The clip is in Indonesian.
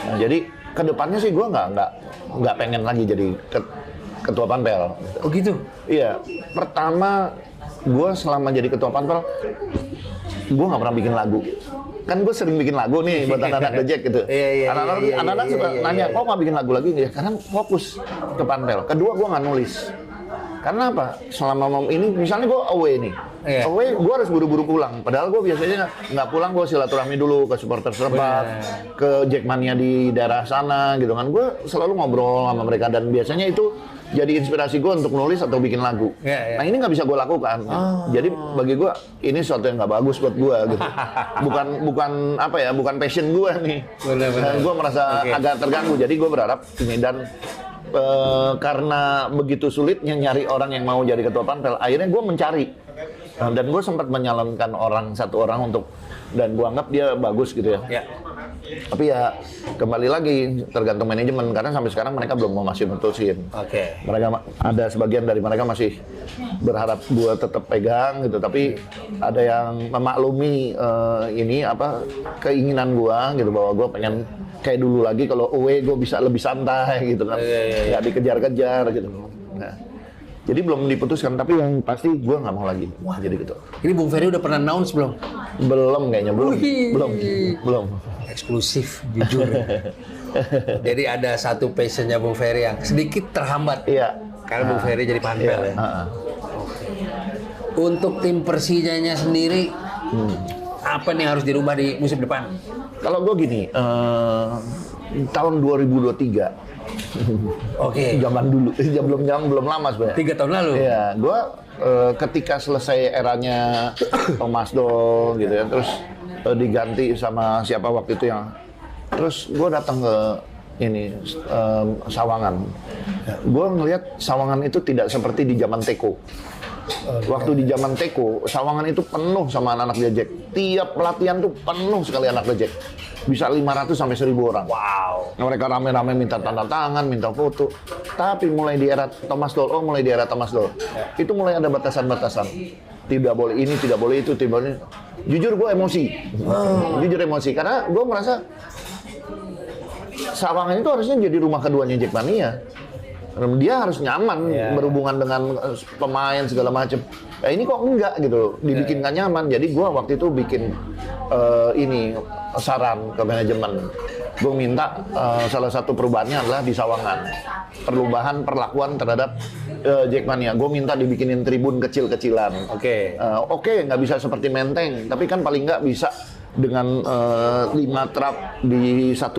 Nah, jadi kedepannya sih gue nggak pengen lagi jadi ketua panpel. Oh gitu? Iya, pertama gue selama jadi ketua panpel, gue nggak pernah bikin lagu. Kan gue sering bikin lagu nih buat anak-anak The Jack gitu. Anak-anak suka nanya, kok nggak bikin lagu lagi? Ya karena fokus ke panpel. Kedua, gue nggak nulis. Karena apa? Selama ini, misalnya gue away nih. Away, gue harus buru-buru pulang. Padahal gue biasanya nggak pulang, gue silaturahmi dulu ke supporter setempat, ke Jackmania di daerah sana gitu kan. Gue selalu ngobrol sama mereka dan biasanya itu jadi inspirasi gue untuk nulis atau bikin lagu. Nah ini nggak bisa gue lakukan. Jadi bagi gue ini sesuatu yang nggak bagus buat gue gitu. bukan apa ya, bukan passion gue nih. Dan gue merasa agak terganggu. Jadi gue berharap ini dan karena begitu sulitnya nyari orang yang mau jadi ketua panpel, akhirnya gue mencari. Dan gue sempat menyalonkan satu orang untuk, dan gue anggap dia bagus gitu ya. Tapi ya kembali lagi tergantung manajemen karena sampai sekarang mereka belum mau masih mutusin. Mereka ada sebagian dari mereka masih berharap gue tetap pegang gitu, tapi ada yang memaklumi ini apa keinginan gue gitu bahwa gue pengen kayak dulu lagi kalau away gue bisa lebih santai gitu kan, nggak dikejar-kejar gitu. Nah, jadi belum diputuskan, tapi yang pasti gue nggak mau lagi jadi gitu. Ini Bung Ferry udah pernah announce belum? Belum kayaknya, belum. Eksklusif, jujur. Jadi ada satu passionnya Bung Ferry yang sedikit terhambat. Karena Bung Ferry jadi panpel ya. Untuk tim Persijanya sendiri, apa nih harus dirubah di musim depan? Kalau gue gini, tahun 2023. Zaman dulu, belum lama sebenarnya. 3 tahun lalu. Iya, gue ketika selesai eranya Thomas Doll gitu ya, terus diganti sama siapa waktu itu yang, terus gue datang ke ini Sawangan. Gue ngelihat Sawangan itu tidak seperti di zaman Teko. Waktu di zaman Teko, Sawangan itu penuh sama anak-anak The Jack. Tiap pelatihan tuh penuh sekali anak The Jack. Bisa 500 sampai 1000 orang. Wow. Mereka rame-rame minta tanda tangan, minta foto. Tapi mulai di era Thomas Doll, itu mulai ada batasan-batasan. Tidak boleh ini, tidak boleh itu, tidak boleh. Jujur gue emosi. Jujur emosi karena gue merasa Sawangan itu harusnya jadi rumah keduanya Jackmania. Dia harus nyaman berhubungan dengan pemain segala macam. Ini kok enggak gitu, dibikin nggak nyaman. Jadi gue waktu itu bikin ini saran ke manajemen. Gue minta salah satu perubahannya adalah di Sawangan, perubahan perlakuan terhadap Jackmania. Gue minta dibikinin tribun kecil-kecilan. Oke, nggak bisa seperti Menteng, tapi kan paling nggak bisa dengan 5 trap di satu